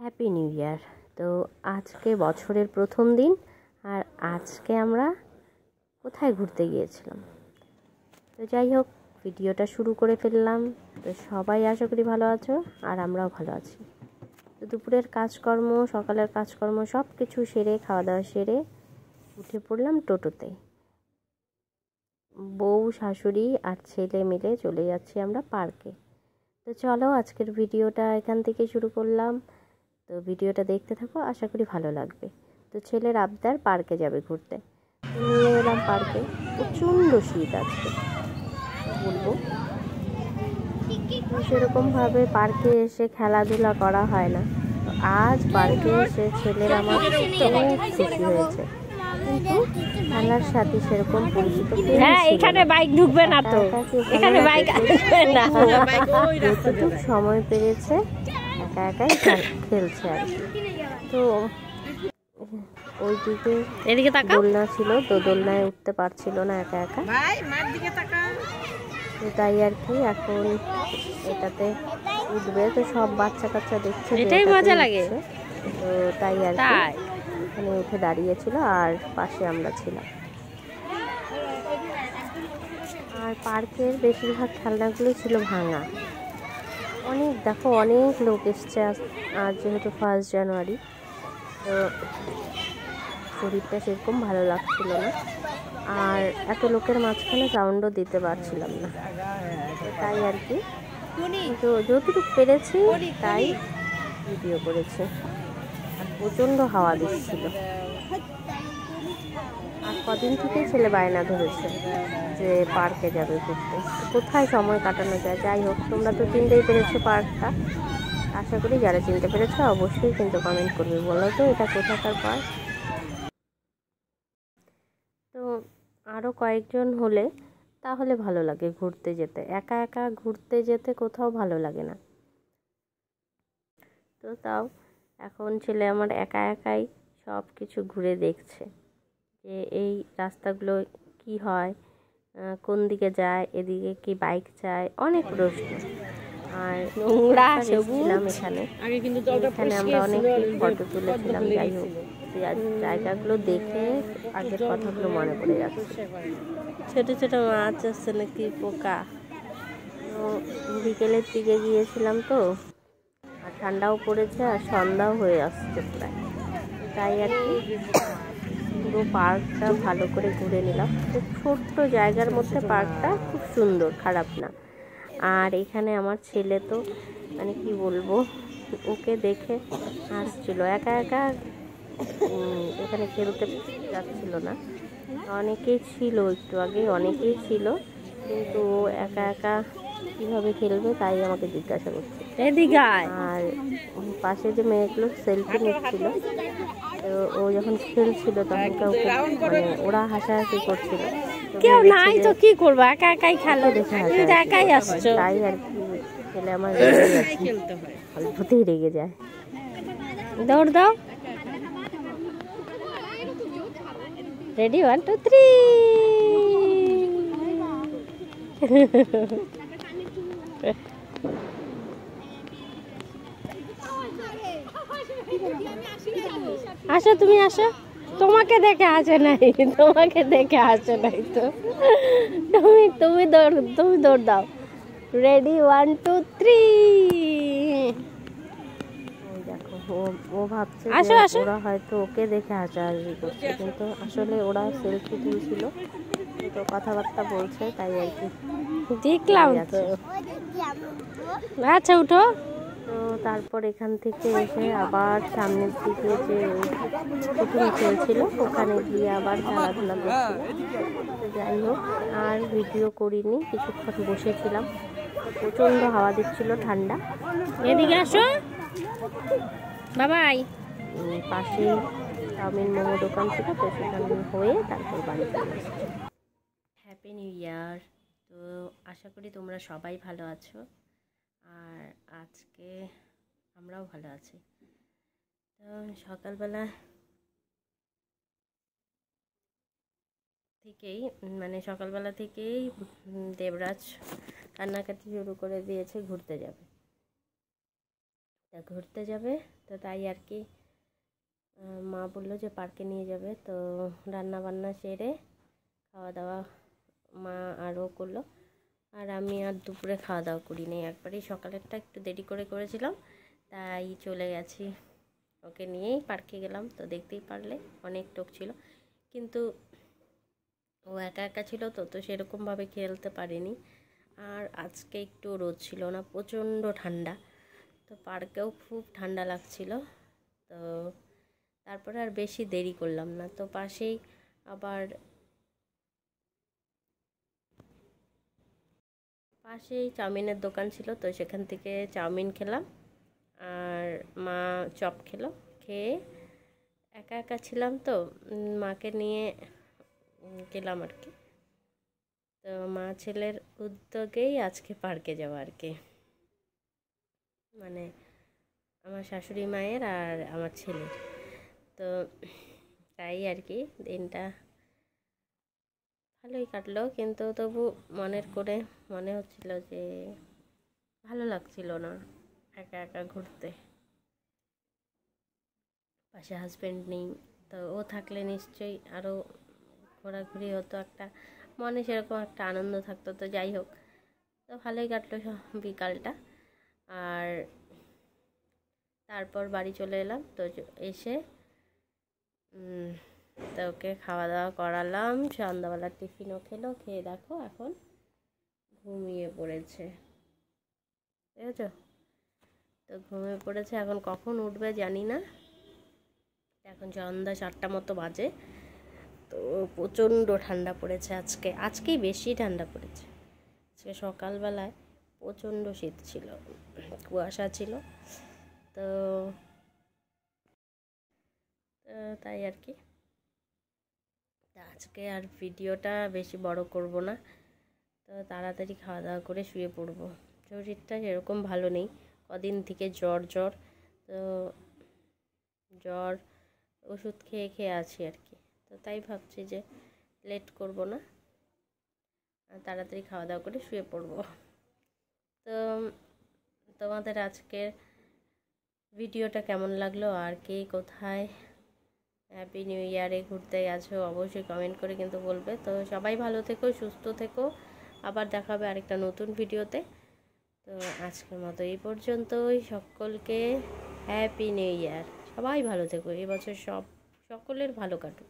Happy new year. তো আজকে বছরের প্রথম দিন, আর আজকে আমরা কোথায় ঘুরতে গিয়েছিলাম। তো যাই হোক, ভিডিওটা শুরু করে ফেললাম। তো সবাই আশা করি ভালো আছো, আর আমরাও ভালো আছি। তো দুপুরের কাজকর্ম, সকালের কাজকর্ম সব কিছু সেরে, খাওয়া দাওয়া সেরে উঠে পড়লাম টোটোতে। বউ, শাশুড়ি আর ছেলে মিলে চলে যাচ্ছি আমরা পার্কে। তো চলো, আজকের ভিডিওটা এখান থেকে শুরু করলাম। তো ভিডিওটা দেখতে থাকো, আশা করি ভালো লাগবে। তো ছেলের আবদার পার্কে যাবে ঘুরতে, নিয়ে এলাম পার্কে। প্রচণ্ড শীত আজকে, বলবো সেরকমভাবে পার্কে এসে খেলাধুলা করা হয় না। তো আজ পার্কে এসে ছেলের আমার খুব খুশি হয়েছে, কিন্তু খেলার সাথে সেরকম পরিচিত এখানে বাইক ঢুকবে না, তো এখানে বাইক আসবে না। যতটুকু সময় পেরেছে একা একাই খেলছে আর কি। তো ওইদিকে দোলনা ছিল, তো দোলনায় উঠতে পারছিল না একা একা, তো তাই আর কি এখন এটাতে উঠবে। তো সব বাচ্চা কাচ্চা দেখছে, এটাই মজা লাগে। তো তাই আর কি এখানে উঠে দাঁড়িয়েছিল, আর পাশে আমরা ছিলাম। আর পার্কের বেশিরভাগ খেলনাগুলো ছিল ভাঙা। অনেক লোক এসছে আজ যেহেতু 1 জানুয়ারি। তো শরীরটা সেরকম ভালো লাগছিল না, আর এত লোকের মাঝখানে সাউন্ডও দিতে পারছিলাম না। তাই আর কি, তো যতটুকু পেরেছি তাই ভিডিও করেছি। আর প্রচণ্ড হাওয়া দিচ্ছিল। আর কদিন থেকেই ছেলে বায়না ধরেছে যে পার্কে যাবে ঘুরতে। কোথায় সময় কাটানো যায়। যাই হোক, তোমরা তো চিনতেই পেরেছো পার্কটা। আশা করি যারা চিনতে পেরেছো অবশ্যই কিন্তু কমেন্ট করবে, বলো তো এটা কোথাকার পার্ক। তো আরও কয়েকজন হলে তাহলে ভালো লাগে ঘুরতে যেতে। একা একা ঘুরতে যেতে কোথাও ভালো লাগে না। তো তাও এখন ছেলে আমার একা একাই সব কিছু ঘুরে দেখছে যে এই রাস্তাগুলো কি হয়, কোন দিকে যায়, এদিকে কি বাইক যায়, অনেক প্রশ্ন। আর নোংরা ছিলাম এখানে আমরা অনেক ফটো তুলেছিলাম। যাই হোক, জায়গাগুলো দেখে আগের কথাগুলো মনে পড়ে যাচ্ছে। ছোট ছোট মাছ আছে নাকি পোকা। তো বিকেলের দিকে গিয়েছিলাম, তো আর ঠান্ডাও পড়েছে, আর সন্ধ্যাও হয়ে আসছে প্রায়। তাই আর কি পুরো পার্কটা ভালো করে ঘুরে নিলাম। তো ছোট্ট জায়গার মধ্যে পার্কটা খুব সুন্দর, খারাপ না। আর এখানে আমার ছেলে তো মানে কি বলবো, ওকে দেখে হাসছিল। একা একা এখানে খেলতে যাচ্ছিল না, অনেকেই ছিল, একটু আগে অনেকেই ছিল, কিন্তু ও একা একা কীভাবে খেলবে তাই আমাকে জিজ্ঞাসা করছে। আর পাশে যে মেয়েগুলো সেলফি নিচ্ছিল, তো ও যখন খেলছিল তখন কাউকে মানে ওরা হাসাহাসি করছিল। কেউ নাই তো কি করবো, একা একাই খেলো, একাই আসছো। তাই আর কি ছেলে আমার অল্পতেই রেগে যায়। দৌড় দাও। রেডি, 1 2 3। আসো, তুমি আসো। তোমাকে দেখে আসে নাই, তোমাকে দেখে আসে নাই। তো তুমি দৌড় দাও। রেডি, 1 2 3। দেখো, ও ভাবছে ওরা হয়তো ওকে দেখে হাসাহাসি করছে, কিন্তু আসলে ওরা সেলফি তুলছিল, তো কথাবার্তা বলছে, তাই আর কি দেখলাম তো। আচ্ছা, উঠো। তো তারপর এখান থেকে এসে আবার সামনের দিকে যে পুতুল খেলছিল ওখানে গিয়ে আবার খেলাধুলা করছিল। তো যাই হোক, আর ভিডিও করিনি, কিছুক্ষণ বসেছিলাম। প্রচণ্ড হাওয়া দিচ্ছিল, ঠান্ডা। এদিকে আসো বাবাই। পাশে চাউমিন মোমো দোকান ছিল, তো সেখানে হয়ে তারপর বাড়ি চলে এসেছি। Happy new year. তো আশা করি তোমরা সবাই ভালো আছো, আর আজকে আমরাও ভালো আছি। তো সকালবেলা থেকেই দেবরাজ কান্নাকাটি শুরু করে দিয়েছে, ঘুরতে যাবে। তা ঘুরতে যাবে, তো তাই আর কি মা বললো যে পার্কে নিয়ে যাবে। তো রান্না বান্না সেরে খাওয়া দাওয়া মা আরও করলো, আর আমি আর দুপুরে খাওয়া দাওয়া করিনি, একবারেই সকালেরটা একটু দেরি করে করেছিলাম, তাই চলে গেছি। ওকে নিয়েই পার্কে গেলাম। তো দেখতেই পারলে অনেক লোক ছিল, কিন্তু ও একা একা ছিল তো সেরকমভাবে খেলতে পারিনি। আর আজকে একটু রোদ ছিল না, প্রচণ্ড ঠান্ডা, তো পার্কেও খুব ঠান্ডা লাগছিল। তো তারপরে আর বেশি দেরি করলাম না। তো পাশেই চাউমিনের দোকান ছিল, তো সেখান থেকে চাউমিন খেলাম, আর মা চপ খেলো। খেয়ে একা একা ছিলাম তো মাকে নিয়ে গেলাম আর কি। তো মা ছেলের উদ্যোগেই আজকে পার্কে যাওয়া আর কি, মানে আমার শাশুড়ি মায়ের আর আমার ছেলের। তো তাই আর কি দিনটা ভালোই কাটলো, কিন্তু তবু মনে হচ্ছিল যে ভালো লাগছিল না একা একা ঘুরতে। পাশে হাজব্যান্ড নেই, তো ও থাকলে নিশ্চয়ই আরও ঘোরাঘুরি হতো, একটা মনে সেরকম একটা আনন্দ থাকতো। তো যাই হোক, তো ভালোই কাটলো বিকালটা। আর তারপর বাড়ি চলে এলাম। তো এসে তো ওকে খাওয়া দাওয়া করালাম, সন্ধ্যাবেলার টিফিনও খেলো, খেয়ে দেখো এখন ঘুমিয়ে পড়েছে, বুঝেছো? তো ঘুমিয়ে পড়েছে, এখন কখন উঠবে জানি না। এখন সন্ধ্যা 4টা মতো বাজে। তো প্রচণ্ড ঠান্ডা পড়েছে আজকেই বেশি ঠান্ডা পড়েছে। আজকে সকালবেলায় প্রচণ্ড শীত ছিল, কুয়াশা ছিল। তো তাই আর কি, আজকে আর ভিডিওটা বেশি বড় করব না। তো তাড়াতাড়ি খাওয়া দাওয়া করে শুয়ে পড়বো। শরীরটা সেরকম ভালো নেই, কদিন থেকে জ্বর। তো জ্বর ওষুধ খেয়ে খেয়ে আছি আর কি। তো তাই ভাবছি যে লেট করব না, তাড়াতাড়ি খাওয়া দাওয়া করে শুয়ে পড়বো। তো তোমাদের আজকের ভিডিওটা কেমন লাগলো, আর কে কোথায় হ্যাপি নিউ ইয়ারে ঘুরতে গেছো অবশ্যই কমেন্ট করে কিন্তু বলবে। তো সবাই ভালো থেকো, সুস্থ থেকো, আবার দেখা হবে আরেকটা নতুন ভিডিওতে। তো আজকের মতো এই পর্যন্তই, সকলকে হ্যাপি নিউ ইয়ার। সবাই ভালো থেকো, এবছর সকলের ভালো কাটুক।